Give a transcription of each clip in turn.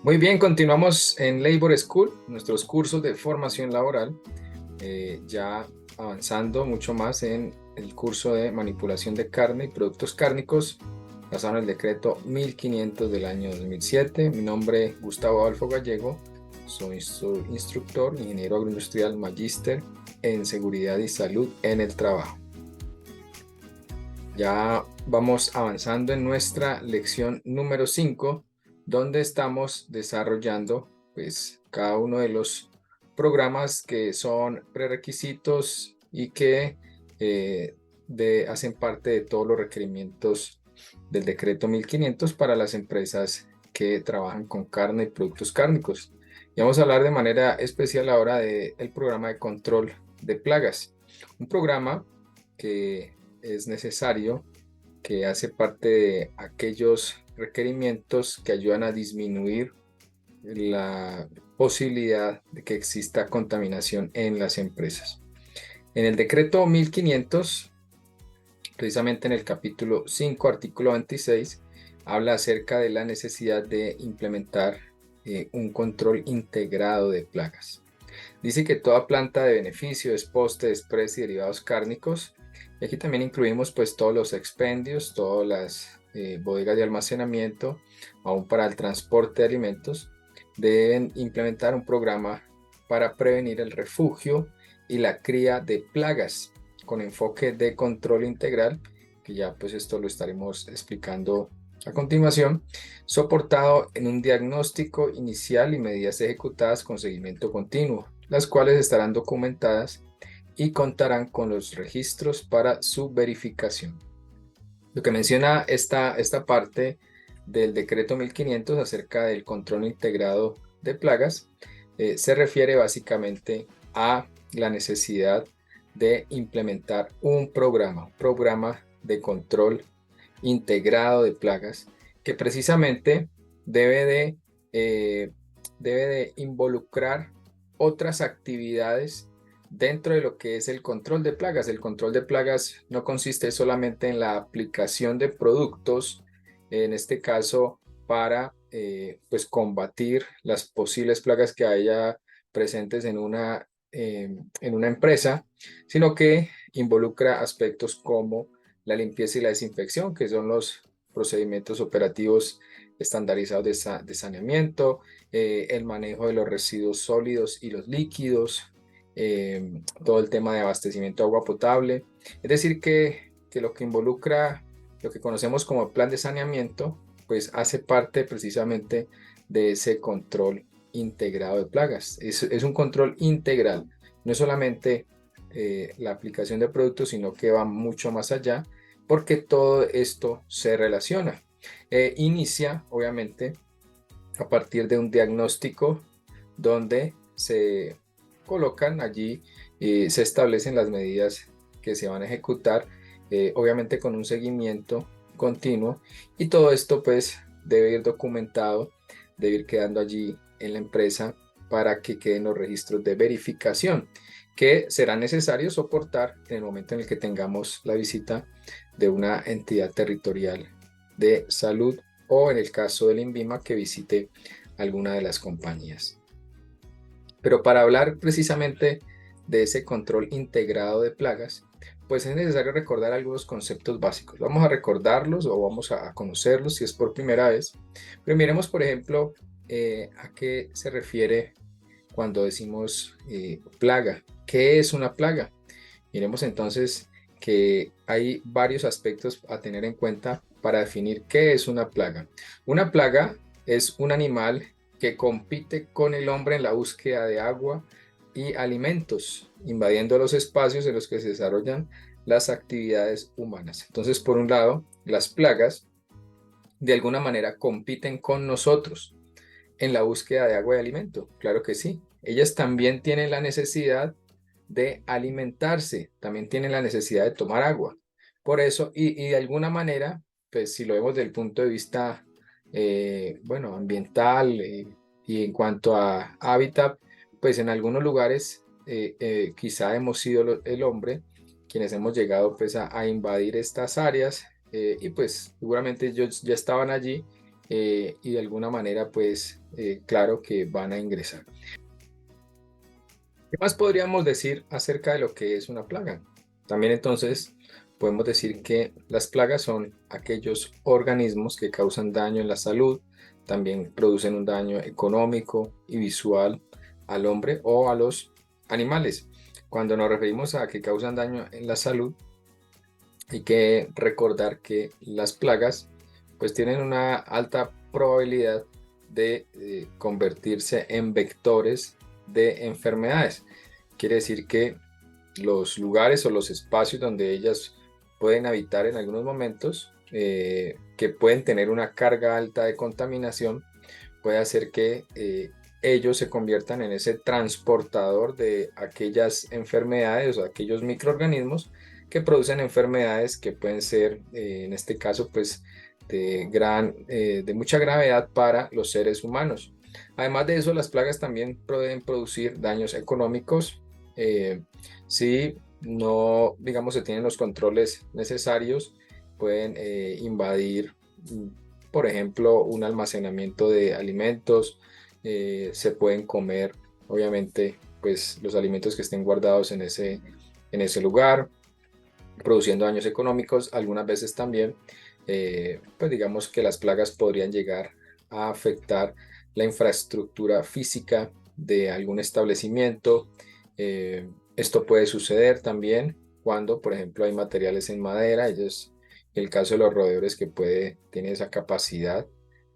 Muy bien, continuamos en Labor School, nuestros cursos de formación laboral, ya avanzando mucho más en el curso de manipulación de carne y productos cárnicos, basado en el decreto 1500 del año 2007. Mi nombre es Gustavo Adolfo Gallego, soy su instructor, ingeniero agroindustrial, magíster en seguridad y salud en el trabajo. Ya vamos avanzando en nuestra lección número 5, donde estamos desarrollando pues cada uno de los programas que son prerequisitos y que hacen parte de todos los requerimientos del decreto 1500 para las empresas que trabajan con carne y productos cárnicos. Y vamos a hablar de manera especial ahora del programa de control de plagas, un programa que es necesario, que hace parte de aquellos requerimientos que ayudan a disminuir la posibilidad de que exista contaminación en las empresas. En el decreto 1500, precisamente en el capítulo 5, artículo 26, habla acerca de la necesidad de implementar un control integrado de plagas. Dice que toda planta de beneficio, poste, express y derivados cárnicos, y aquí también incluimos pues todos los expendios, todas las bodegas de almacenamiento, aún para el transporte de alimentos, deben implementar un programa para prevenir el refugio y la cría de plagas con enfoque de control integral, que ya pues esto lo estaremos explicando a continuación, soportado en un diagnóstico inicial y medidas ejecutadas con seguimiento continuo, las cuales estarán documentadas y contarán con los registros para su verificación. Lo que menciona esta parte del decreto 1500 acerca del control integrado de plagas se refiere básicamente a la necesidad de implementar un programa de control integrado de plagas que precisamente debe de, eh, debe de involucrar otras actividades dentro de lo que es el control de plagas. El control de plagas no consiste solamente en la aplicación de productos, en este caso para pues combatir las posibles plagas que haya presentes en una empresa, sino que involucra aspectos como la limpieza y la desinfección, que son los procedimientos operativos estandarizados de saneamiento, el manejo de los residuos sólidos y los líquidos, todo el tema de abastecimiento de agua potable. Es decir, que lo que involucra lo que conocemos como plan de saneamiento, pues hace parte precisamente de ese control integrado de plagas. Es un control integral, no es solamente la aplicación de productos, sino que va mucho más allá porque todo esto se relaciona. Inicia, obviamente, a partir de un diagnóstico donde se colocan allí y se establecen las medidas que se van a ejecutar, obviamente con un seguimiento continuo, y todo esto pues debe ir documentado, debe ir quedando allí en la empresa para que queden los registros de verificación que será necesario soportar en el momento en el que tengamos la visita de una entidad territorial de salud o en el caso del INVIMA que visite alguna de las compañías. Pero para hablar precisamente de ese control integrado de plagas, pues es necesario recordar algunos conceptos básicos. Vamos a recordarlos o vamos a conocerlos si es por primera vez. Pero miremos, por ejemplo, a qué se refiere cuando decimos plaga. ¿Qué es una plaga? Miremos entonces que hay varios aspectos a tener en cuenta para definir qué es una plaga. Una plaga es un animal que compite con el hombre en la búsqueda de agua y alimentos, invadiendo los espacios en los que se desarrollan las actividades humanas. Entonces, por un lado, las plagas de alguna manera compiten con nosotros en la búsqueda de agua y alimento. Claro que sí. Ellas también tienen la necesidad de alimentarse, también tienen la necesidad de tomar agua. Por eso, y de alguna manera, pues si lo vemos desde el punto de vista, bueno, ambiental y en cuanto a hábitat, pues en algunos lugares quizá hemos sido el hombre quienes hemos llegado pues a invadir estas áreas y pues seguramente ellos ya estaban allí y de alguna manera pues claro que van a ingresar. ¿Qué más podríamos decir acerca de lo que es una plaga? También entonces podemos decir que las plagas son aquellos organismos que causan daño en la salud, también producen un daño económico y visual al hombre o a los animales. Cuando nos referimos a que causan daño en la salud, hay que recordar que las plagas pues tienen una alta probabilidad de convertirse en vectores de enfermedades. Quiere decir que los lugares o los espacios donde ellas pueden habitar en algunos momentos, que pueden tener una carga alta de contaminación, puede hacer que ellos se conviertan en ese transportador de aquellas enfermedades o aquellos microorganismos que producen enfermedades que pueden ser, en este caso, pues de mucha gravedad para los seres humanos. Además de eso, las plagas también pueden producir daños económicos si no, digamos, se tienen los controles necesarios, pueden invadir, por ejemplo, un almacenamiento de alimentos, se pueden comer, obviamente, pues los alimentos que estén guardados en ese lugar, produciendo daños económicos. Algunas veces también, pues digamos que las plagas podrían llegar a afectar la infraestructura física de algún establecimiento. Esto puede suceder también cuando, por ejemplo, hay materiales en madera. El caso de los roedores que tiene esa capacidad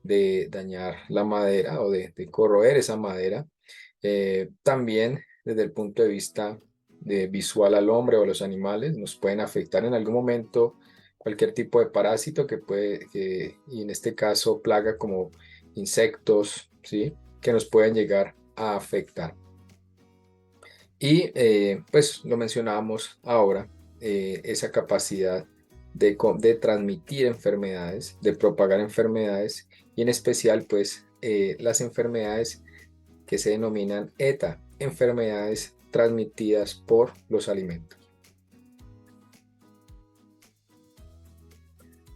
de dañar la madera o de corroer esa madera. También desde el punto de vista de visual al hombre o a los animales, nos pueden afectar en algún momento cualquier tipo de parásito y en este caso plaga como insectos, ¿sí? Que nos pueden llegar a afectar. Y pues lo mencionábamos ahora, esa capacidad de transmitir enfermedades, de propagar enfermedades y en especial pues las enfermedades que se denominan ETA, enfermedades transmitidas por los alimentos.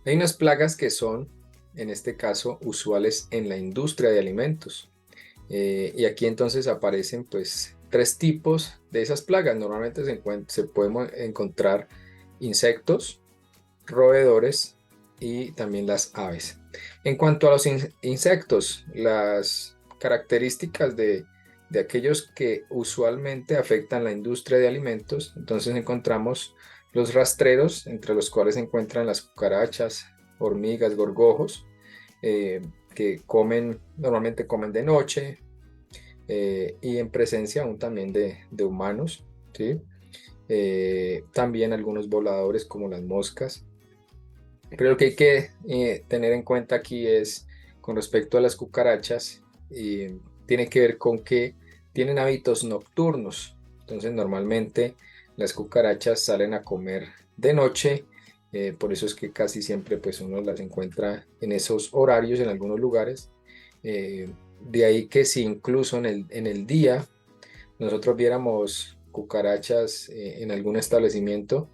Hay unas plagas que son, en este caso, usuales en la industria de alimentos. Y aquí entonces aparecen pues tres tipos de esas plagas. Normalmente se podemos encontrar insectos, roedores y también las aves. En cuanto a los insectos, las características de aquellos que usualmente afectan la industria de alimentos, entonces encontramos los rastreros, entre los cuales se encuentran las cucarachas, hormigas, gorgojos, que normalmente comen de noche, y en presencia aún también de humanos, ¿sí? También algunos voladores como las moscas. Pero lo que hay que tener en cuenta aquí es, con respecto a las cucarachas, tiene que ver con que tienen hábitos nocturnos. Entonces, normalmente las cucarachas salen a comer de noche, por eso es que casi siempre pues, uno las encuentra en esos horarios en algunos lugares. De ahí que si incluso en el día nosotros viéramos cucarachas en algún establecimiento,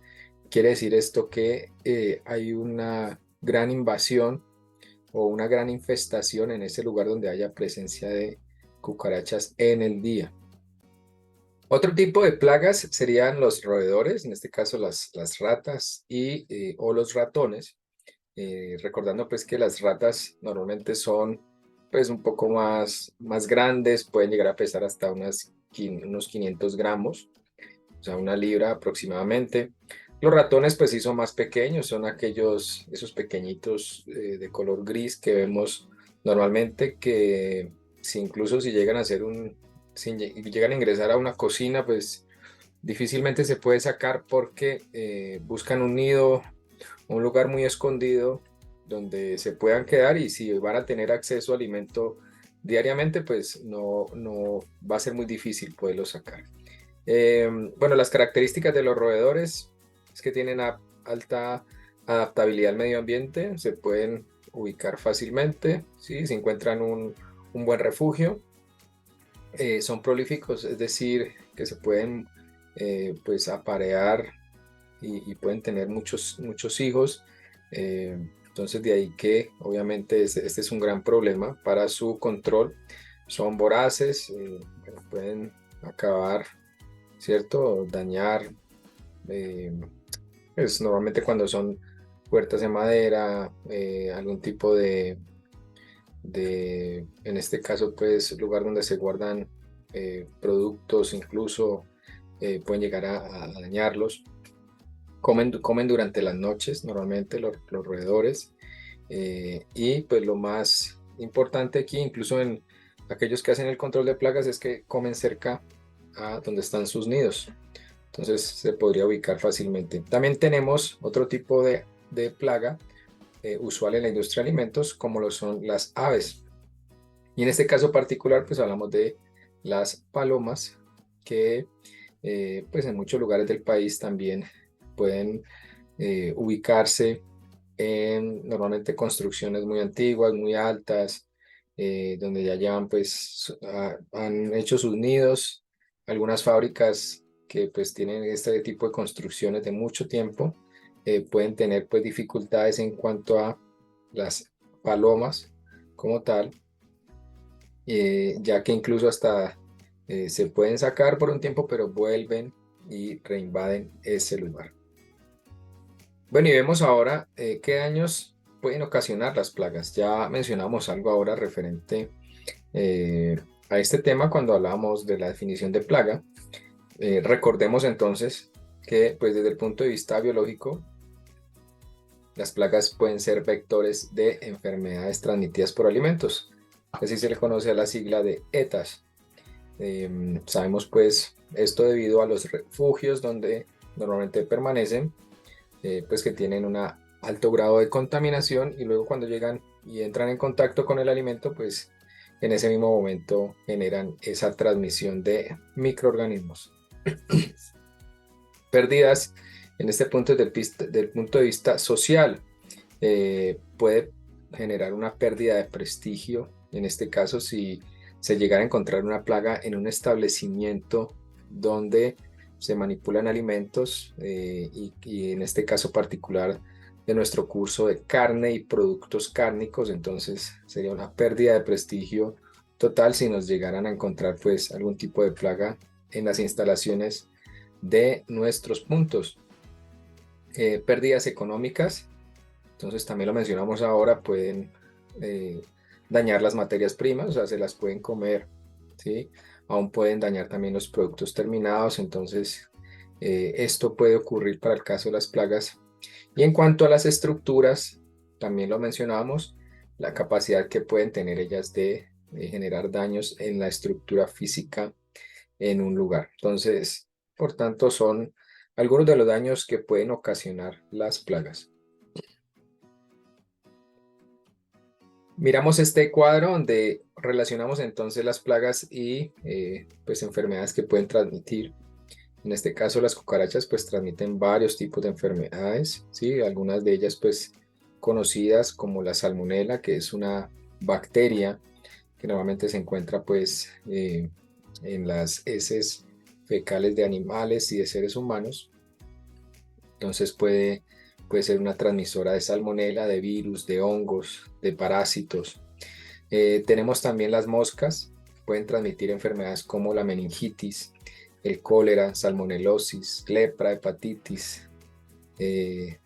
quiere decir esto que hay una gran invasión o una gran infestación en ese lugar donde haya presencia de cucarachas en el día. Otro tipo de plagas serían los roedores, en este caso las ratas o los ratones. Recordando pues que las ratas normalmente son pues un poco más grandes, pueden llegar a pesar hasta unos 500 gramos, o sea, una libra aproximadamente. Los ratones pues sí son más pequeños, son esos pequeñitos de color gris que vemos normalmente, que incluso si llegan a llegan a ingresar a una cocina, pues difícilmente se puede sacar porque buscan un nido, un lugar muy escondido donde se puedan quedar, y si van a tener acceso a alimento diariamente, pues no va a ser muy difícil poderlo sacar. Bueno, las características de los roedores es que tienen alta adaptabilidad al medio ambiente, se pueden ubicar fácilmente, ¿sí? Se encuentran un buen refugio, son prolíficos, es decir, que se pueden pues aparear y pueden tener muchos hijos. Entonces de ahí que obviamente este es un gran problema para su control. Son voraces, bueno, pueden acabar, ¿cierto? Dañar, eh, pues normalmente cuando son puertas de madera, algún tipo en este caso, pues lugar donde se guardan productos, incluso pueden llegar a dañarlos. Comen durante las noches, normalmente los roedores. Y pues lo más importante aquí, incluso en aquellos que hacen el control de plagas, es que comen cerca a donde están sus nidos. Entonces se podría ubicar fácilmente. También tenemos otro tipo de plaga usual en la industria de alimentos, como lo son las aves. Y en este caso particular, pues hablamos de las palomas, que pues en muchos lugares del país también pueden ubicarse en normalmente construcciones muy antiguas, muy altas, donde ya llevan pues han hecho sus nidos. Algunas fábricas que pues tienen este tipo de construcciones de mucho tiempo pueden tener pues dificultades en cuanto a las palomas como tal, ya que incluso hasta se pueden sacar por un tiempo, pero vuelven y reinvaden ese lugar. Bueno, y vemos ahora qué daños pueden ocasionar las plagas. Ya mencionamos algo ahora referente eh, a este tema cuando hablábamos de la definición de plaga. Recordemos entonces que pues desde el punto de vista biológico, las plagas pueden ser vectores de enfermedades transmitidas por alimentos. Así se le conoce a la sigla de ETAs. Sabemos pues esto debido a los refugios donde normalmente permanecen, pues que tienen un alto grado de contaminación y luego cuando llegan y entran en contacto con el alimento, pues en ese mismo momento generan esa transmisión de microorganismos. Pérdidas en este punto del punto de vista social, puede generar una pérdida de prestigio, en este caso si se llegara a encontrar una plaga en un establecimiento donde se manipulan alimentos, y en este caso particular de nuestro curso de carne y productos cárnicos, entonces sería una pérdida de prestigio total si nos llegaran a encontrar pues algún tipo de plaga en las instalaciones de nuestros puntos. Pérdidas económicas, entonces también lo mencionamos ahora, pueden eh, dañar las materias primas, o sea, se las pueden comer, ¿sí? Aún pueden dañar también los productos terminados, entonces esto puede ocurrir para el caso de las plagas. Y en cuanto a las estructuras, también lo mencionamos, la capacidad que pueden tener ellas de generar daños en la estructura física en un lugar. Entonces, por tanto, son algunos de los daños que pueden ocasionar las plagas. Miramos este cuadro donde relacionamos entonces las plagas y pues enfermedades que pueden transmitir. En este caso las cucarachas pues transmiten varios tipos de enfermedades, ¿sí? Algunas de ellas pues conocidas como la salmonela, que es una bacteria que normalmente se encuentra pues en las heces fecales de animales y de seres humanos. Entonces puede ser una transmisora de salmonela, de virus, de hongos, de parásitos. Tenemos también las moscas, pueden transmitir enfermedades como la meningitis, el cólera, salmonelosis, lepra, hepatitis,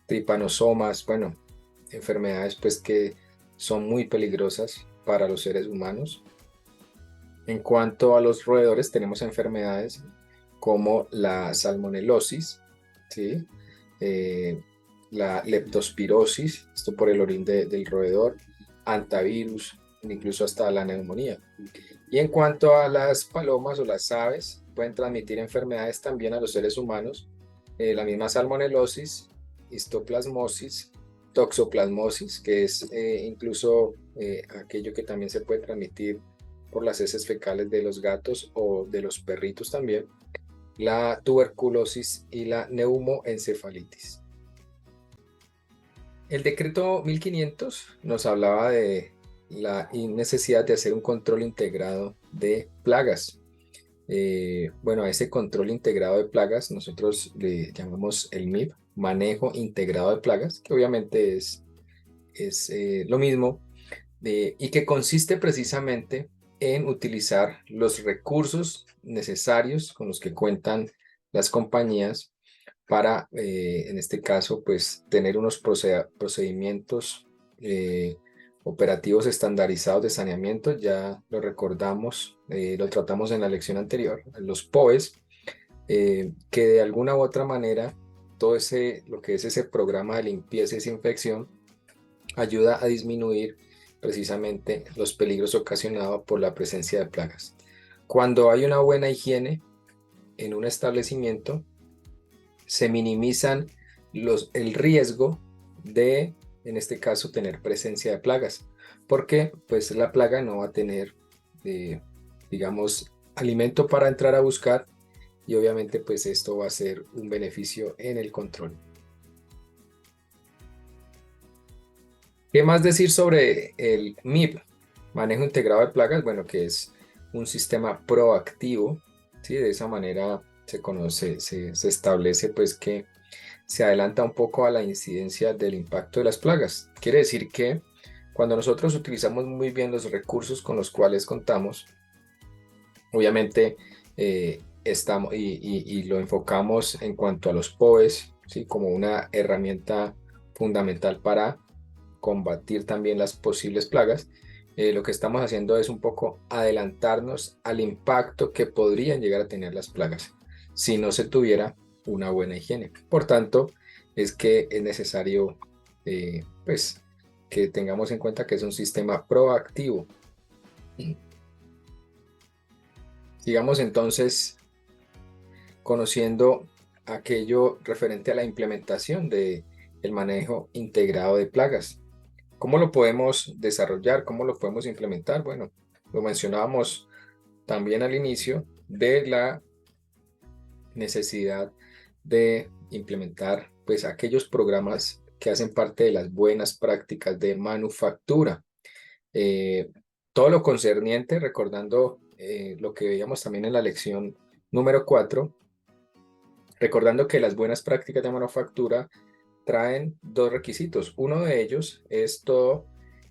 tripanosomas, bueno, enfermedades pues que son muy peligrosas para los seres humanos. En cuanto a los roedores, tenemos enfermedades como la salmonelosis, ¿sí? Eh, la leptospirosis, esto por el orín del roedor, antivirus, incluso hasta la neumonía. Y en cuanto a las palomas o las aves, pueden transmitir enfermedades también a los seres humanos, la misma salmonelosis, histoplasmosis, toxoplasmosis, que es incluso aquello que también se puede transmitir por las heces fecales de los gatos o de los perritos también, la tuberculosis y la neumoencefalitis. El decreto 1500 nos hablaba de la necesidad de hacer un control integrado de plagas. Bueno, a ese control integrado de plagas nosotros le llamamos el MIP, manejo integrado de plagas, que obviamente es es lo mismo, y que consiste precisamente en utilizar los recursos necesarios con los que cuentan las compañías para, en este caso, pues tener unos procedimientos operativos estandarizados de saneamiento. Ya lo recordamos, lo tratamos en la lección anterior, los POEs, que de alguna u otra manera todo lo que es ese programa de limpieza y desinfección ayuda a disminuir precisamente los peligros ocasionados por la presencia de plagas. Cuando hay una buena higiene en un establecimiento, se minimizan el riesgo de, en este caso, tener presencia de plagas, porque pues la plaga no va a tener, digamos, alimento para entrar a buscar, y obviamente pues esto va a ser un beneficio en el control. ¿Qué más decir sobre el MIP? Manejo integrado de plagas, bueno, que es un sistema proactivo, ¿sí? De esa manera se conoce, se establece pues que se adelanta un poco a la incidencia del impacto de las plagas. Quiere decir que cuando nosotros utilizamos muy bien los recursos con los cuales contamos, obviamente estamos y lo enfocamos en cuanto a los POEs, ¿sí? Como una herramienta fundamental para combatir también las posibles plagas. Lo que estamos haciendo es un poco adelantarnos al impacto que podrían llegar a tener las plagas si no se tuviera una buena higiene. Por tanto, es que es necesario pues, que tengamos en cuenta que es un sistema proactivo. Sigamos entonces conociendo aquello referente a la implementación del manejo integrado de plagas. ¿Cómo lo podemos desarrollar? ¿Cómo lo podemos implementar? Bueno, lo mencionábamos también al inicio de la necesidad de implementar pues aquellos programas que hacen parte de las buenas prácticas de manufactura. Eh, Todo lo concerniente, recordando lo que veíamos también en la lección número 4, recordando que las buenas prácticas de manufactura traen dos requisitos. Uno de ellos es todo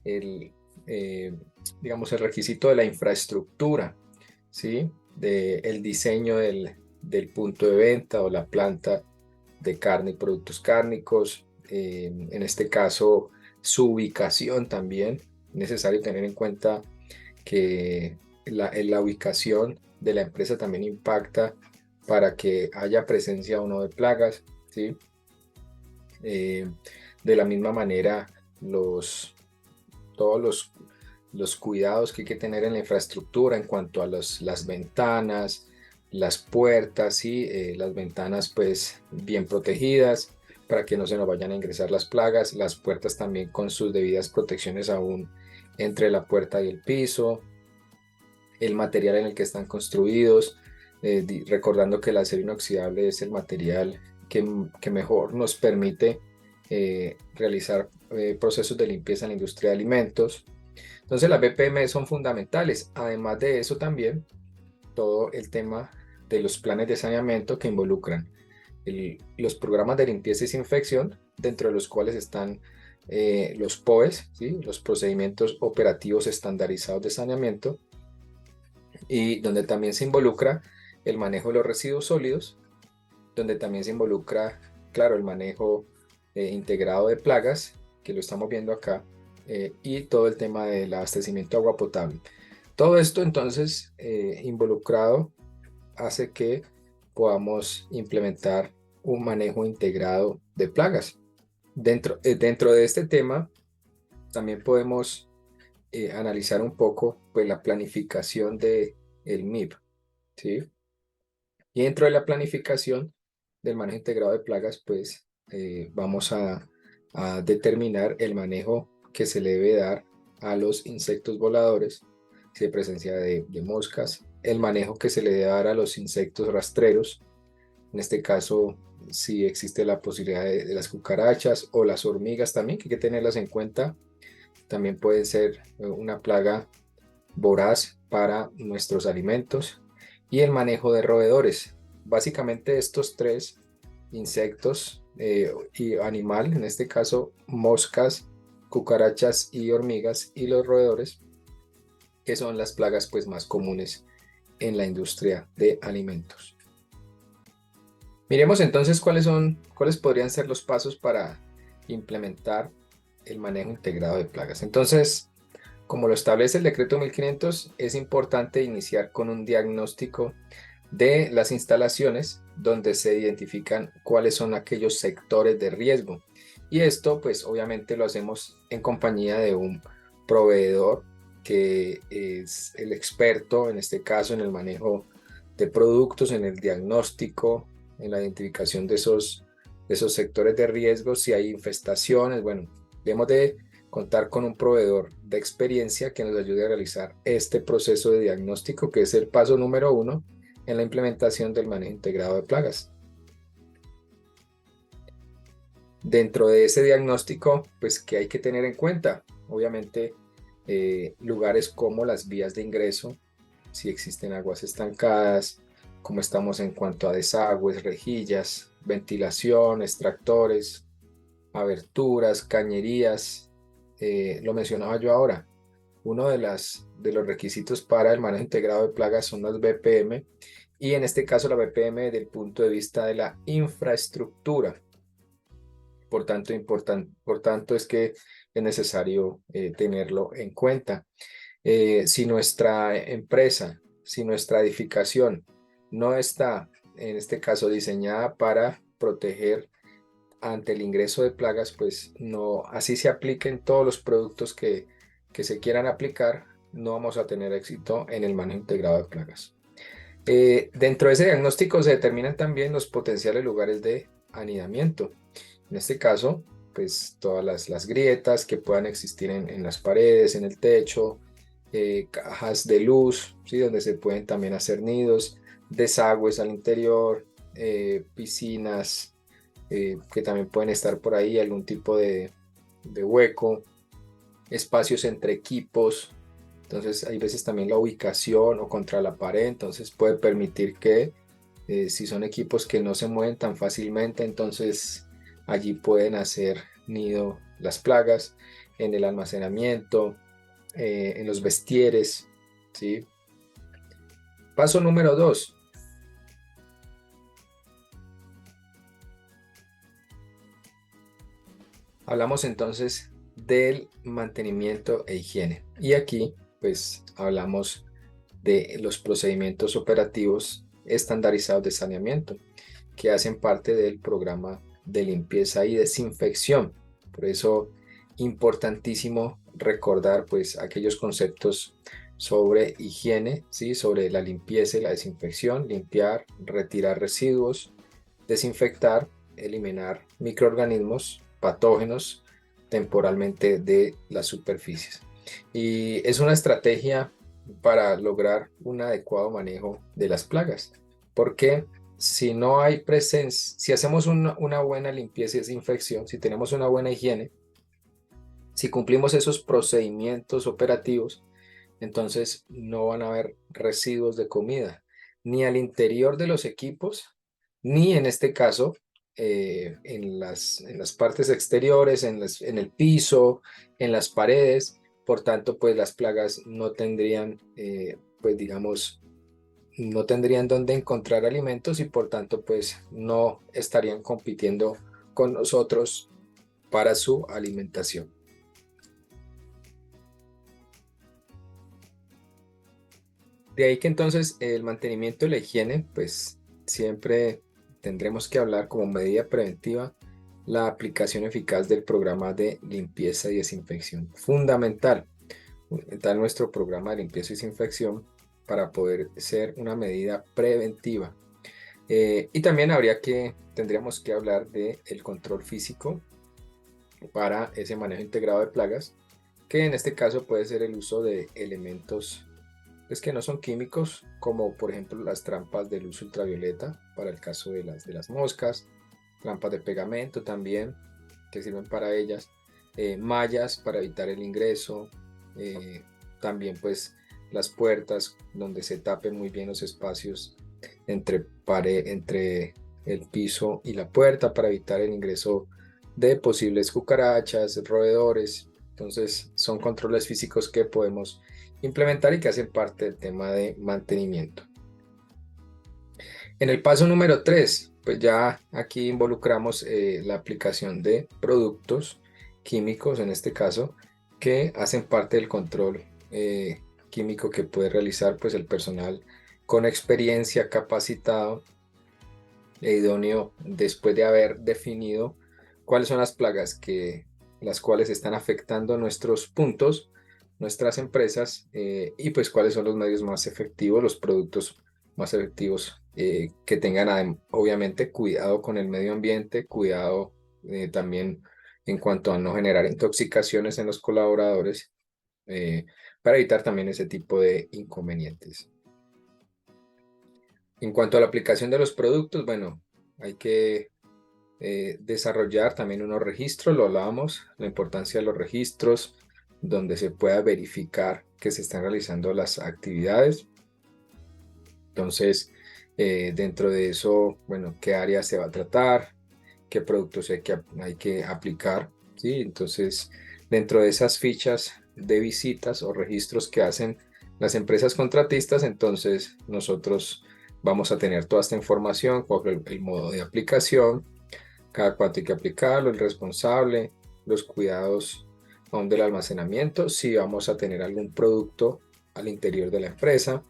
el, digamos, el requisito de la infraestructura, ¿sí? El diseño del punto de venta o la planta de carne y productos cárnicos. En este caso, su ubicación también. Necesario tener en cuenta que la ubicación de la empresa también impacta para que haya presencia o no de plagas, ¿sí? Eh, de la misma manera, todos los cuidados que hay que tener en la infraestructura en cuanto a las ventanas, las puertas, ¿sí? Las ventanas pues bien protegidas para que no se nos vayan a ingresar las plagas, las puertas también con sus debidas protecciones aún entre la puerta y el piso, el material en el que están construidos, recordando que el acero inoxidable es el material que mejor nos permite realizar procesos de limpieza en la industria de alimentos. Entonces las BPM son fundamentales. Además de eso también todo el tema de los planes de saneamiento que involucran los programas de limpieza y desinfección, dentro de los cuales están los POEs, ¿sí? Los procedimientos operativos estandarizados de saneamiento, y donde también se involucra el manejo de los residuos sólidos, donde también se involucra, claro, el manejo integrado de plagas, que lo estamos viendo acá, y todo el tema del abastecimiento de agua potable. Todo esto entonces involucrado hace que podamos implementar un manejo integrado de plagas. Dentro de este tema también podemos analizar un poco pues, la planificación del MIP, ¿sí? Y dentro de la planificación del manejo integrado de plagas, pues vamos a determinar el manejo que se le debe dar a los insectos voladores, si hay presencia de moscas, el manejo que se le debe dar a los insectos rastreros, en este caso, si existe la posibilidad de las cucarachas o las hormigas también, que hay que tenerlas en cuenta. También pueden ser una plaga voraz para nuestros alimentos, y el manejo de roedores. Básicamente estos tres insectos y animal, en este caso moscas, cucarachas y hormigas y los roedores, que son las plagas pues más comunes en la industria de alimentos. Miremos entonces cuáles podrían ser los pasos para implementar el manejo integrado de plagas. Entonces, como lo establece el decreto 1500, es importante iniciar con un diagnóstico de las instalaciones donde se identifican cuáles son aquellos sectores de riesgo. Y esto pues obviamente lo hacemos en compañía de un proveedor que es el experto, en este caso en el manejo de productos, en el diagnóstico, en la identificación de esos sectores de riesgo, si hay infestaciones. Bueno, debemos de contar con un proveedor de experiencia que nos ayude a realizar este proceso de diagnóstico, que es el paso número 1 en la implementación del manejo integrado de plagas. Dentro de ese diagnóstico, pues, ¿qué hay que tener en cuenta? Obviamente, lugares como las vías de ingreso, si existen aguas estancadas, cómo estamos en cuanto a desagües, rejillas, ventilación, extractores, aberturas, cañerías. Lo mencionaba yo ahora. Uno de los requisitos para el manejo integrado de plagas son las BPM, y en este caso la BPM desde el punto de vista de la infraestructura. Por tanto es que es necesario tenerlo en cuenta. Si nuestra empresa, si nuestra edificación no está, en este caso, diseñada para proteger ante el ingreso de plagas, pues no, así se apliquen todos los productos que se quieran aplicar, no vamos a tener éxito en el manejo integrado de plagas. Dentro de ese diagnóstico se determinan también los potenciales lugares de anidamiento. En este caso, pues todas las grietas que puedan existir en las paredes, en el techo, cajas de luz, ¿sí? Donde se pueden también hacer nidos, desagües al interior, piscinas, que también pueden estar por ahí, algún tipo de hueco, espacios entre equipos. Entonces hay veces también la ubicación o contra la pared, entonces puede permitir que si son equipos que no se mueven tan fácilmente, entonces allí pueden hacer nido las plagas, en el almacenamiento, en los vestieres, ¿sí? Paso número 2. Hablamos entonces del mantenimiento e higiene. Y aquí pues hablamos de los procedimientos operativos estandarizados de saneamiento que hacen parte del programa de limpieza y desinfección. Por eso, importantísimo recordar pues aquellos conceptos sobre higiene, ¿sí? Sobre la limpieza y la desinfección: limpiar, retirar residuos, desinfectar, eliminar microorganismos patógenos temporalmente de las superficies. Y es una estrategia para lograr un adecuado manejo de las plagas, porque si no hay presencia, si hacemos una buena limpieza y desinfección, si tenemos una buena higiene, si cumplimos esos procedimientos operativos, entonces no van a haber residuos de comida, ni al interior de los equipos, ni en este caso en las partes exteriores, en el piso, en las paredes. Por tanto, pues las plagas no tendrían, pues digamos, no tendrían dónde encontrar alimentos, y por tanto, pues no estarían compitiendo con nosotros para su alimentación. De ahí que entonces el mantenimiento y la higiene, pues siempre tendremos que hablar como medida preventiva la aplicación eficaz del programa de limpieza y desinfección. Fundamental nuestro programa de limpieza y desinfección para poder ser una medida preventiva. Y también tendríamos que hablar del control físico para ese manejo integrado de plagas, que en este caso puede ser el uso de elementos que no son químicos, como por ejemplo las trampas de luz ultravioleta para el caso de las moscas, trampas de pegamento también que sirven para ellas, mallas para evitar el ingreso, también pues las puertas donde se tapen muy bien los espacios entre el piso y la puerta para evitar el ingreso de posibles cucarachas, roedores. Entonces son controles físicos que podemos implementar y que hacen parte del tema de mantenimiento. En el paso número 3, pues ya aquí involucramos la aplicación de productos químicos, en este caso, que hacen parte del control químico que puede realizar pues el personal con experiencia, capacitado e idóneo después de haber definido cuáles son las plagas las cuales están afectando nuestros puntos, nuestras empresas, y pues cuáles son los medios más efectivos, los productos más efectivos, que tengan obviamente cuidado con el medio ambiente, cuidado también en cuanto a no generar intoxicaciones en los colaboradores, para evitar también ese tipo de inconvenientes. En cuanto a la aplicación de los productos, bueno, hay que desarrollar también unos registros, lo hablábamos, la importancia de los registros, donde se pueda verificar que se están realizando las actividades. Entonces, dentro de eso, bueno, qué área se va a tratar, qué productos hay que aplicar, ¿sí? Entonces, dentro de esas fichas de visitas o registros que hacen las empresas contratistas, entonces nosotros vamos a tener toda esta información, cuál es el modo de aplicación, cada cuánto hay que aplicarlo, el responsable, los cuidados aún del almacenamiento, si vamos a tener algún producto al interior de la empresa,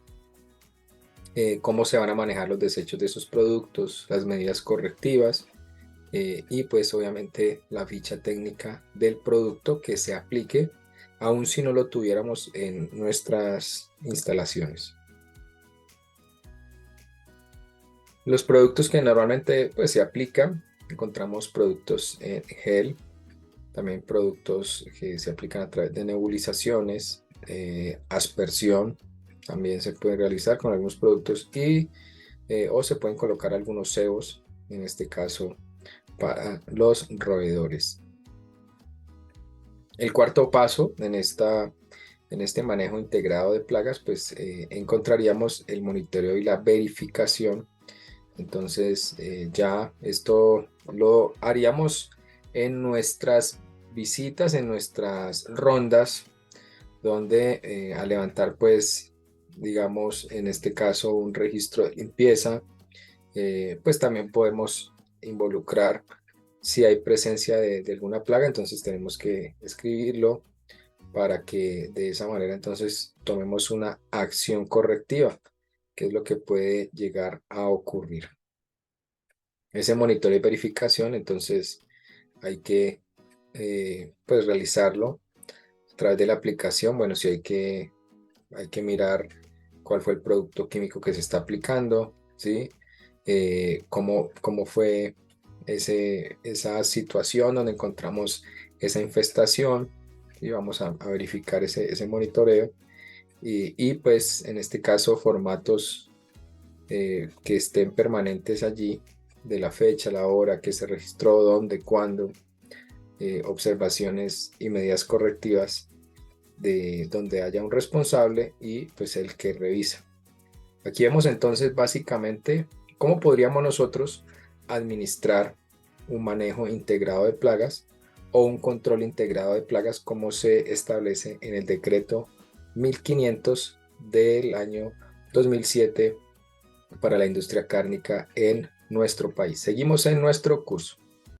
cómo se van a manejar los desechos de esos productos, las medidas correctivas, y pues obviamente la ficha técnica del producto que se aplique, aun si no lo tuviéramos en nuestras instalaciones. Los productos que normalmente pues se aplican, encontramos productos en gel, también productos que se aplican a través de nebulizaciones, aspersión, también se puede realizar con algunos productos o se pueden colocar algunos cebos, en este caso para los roedores. El cuarto paso en este manejo integrado de plagas, pues encontraríamos el monitoreo y la verificación. Entonces ya esto lo haríamos en nuestras visitas, en nuestras rondas, donde al levantar pues digamos en este caso un registro de limpieza, pues también podemos involucrar si hay presencia de alguna plaga, entonces tenemos que escribirlo para que de esa manera entonces tomemos una acción correctiva, que es lo que puede llegar a ocurrir. Ese monitoreo y verificación, entonces hay que pues realizarlo a través de la aplicación. Bueno, si hay que mirar cuál fue el producto químico que se está aplicando, ¿sí? Cómo fue esa situación donde encontramos esa infestación, y vamos a verificar ese monitoreo y pues en este caso formatos que estén permanentes allí, de la fecha, la hora que se registró, dónde, cuándo, observaciones y medidas correctivas de donde haya un responsable y pues el que revisa. Aquí vemos entonces básicamente cómo podríamos nosotros administrar un manejo integrado de plagas o un control integrado de plagas, como se establece en el decreto 1500 del año 2007 para la industria cárnica en nuestro país. Seguimos en nuestro curso.